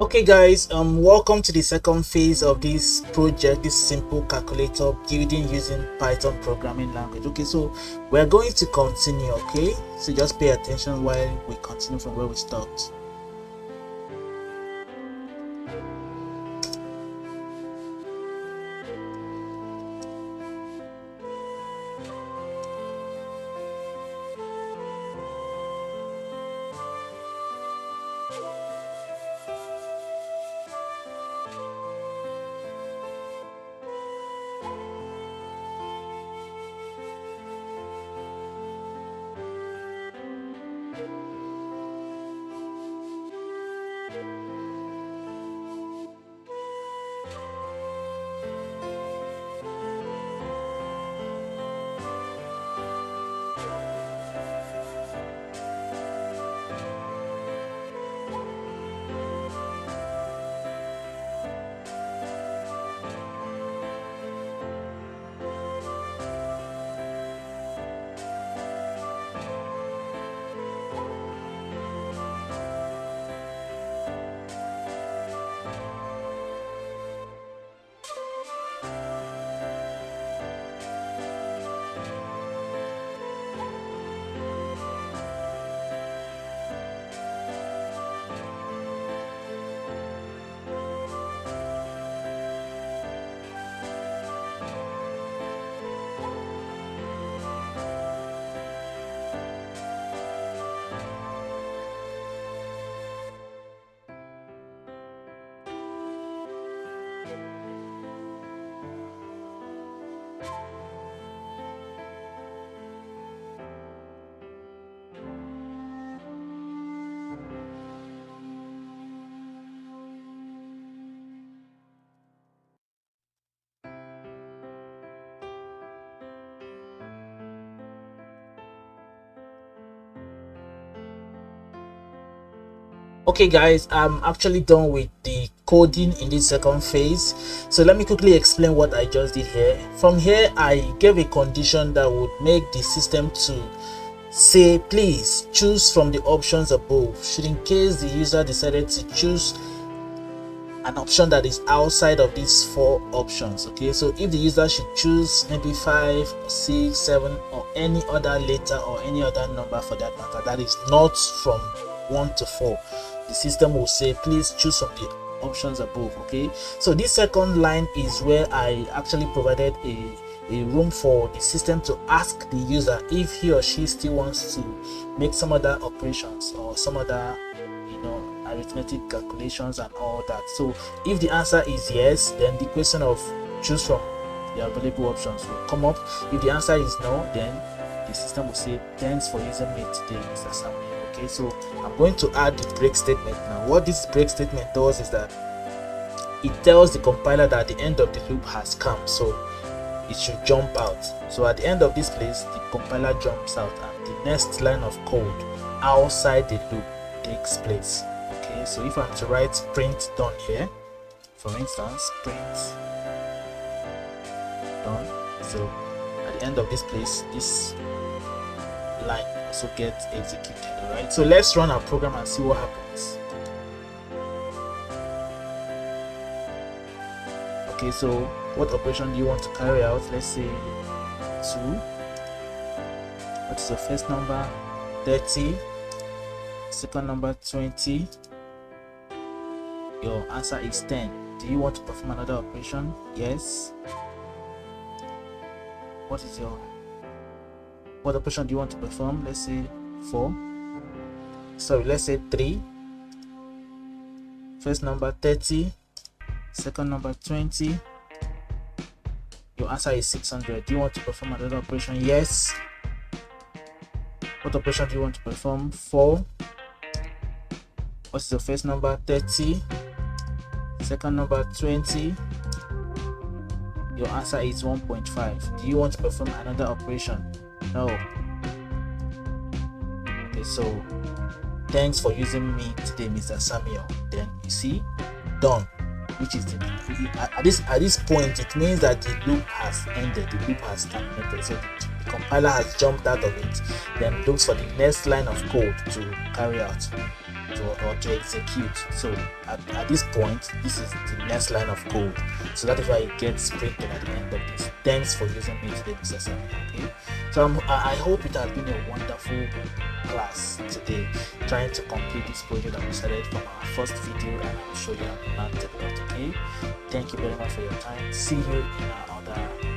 Okay guys, welcome to the second phase of this project, this simple calculator building using Python programming language. Okay, so we're going to continue. Okay, so just pay attention while we continue from where we stopped. Okay guys, I'm actually done with the coding in this second phase, so let me quickly explain what I just did here. From here I gave a condition that would make the system to say please choose from the options above, should in case the user decided to choose an option that is outside of these four options. Okay, so if the user should choose maybe 5 or 6, 7 or any other letter or any other number for that matter that is not from 1 to 4, the system will say please choose from the options above. Okay, so this second line is where I actually provided a room for the system to ask the user if he or she still wants to make some other operations or some other arithmetic calculations and all that. So if the answer is yes, then the question of choose from the available options will come up. If the answer is no, then the system will say thanks for using me today, Mr. Samuel. Okay, so I'm going to add the break statement now. What this break statement does is that it tells the compiler that the end of the loop has come, so it should jump out. So at the end of this place, the compiler jumps out and the next line of code outside the loop takes place. Okay, so if I'm to write print done here, for instance, print done, so at the end of this place, this line also gets executed. All right, so let's run our program and see what happens. Okay, so what operation do you want to carry out? Let's say 2. What is the first number? 30. Second number 20. Your answer is 10. Do you want to perform another operation? Yes. What operation do you want to perform? Let's say 4. Sorry, let's say 3. First number 30. Second number 20. Your answer is 600. Do you want to perform another operation? Yes. What operation do you want to perform? 4. What's the first number? 30. Second number 20. Your answer is 1.5. Do you want to perform another operation? No. Okay, so thanks for using me today, Mr. Samuel. Then you see, done. which is at this point it means that the loop has ended, the loop has terminated. So the compiler has jumped out of it, then looks for the next line of code to carry out or to execute. So at this point, this is the next line of code. So that is why it gets printed at the end of this. Thanks for using me today, Mr. Sami. Okay, so I hope it has been a wonderful class today, trying to complete this project that we started from our first video, and I'm sure you have learned a lot. Okay, thank you very much for your time. See you in our other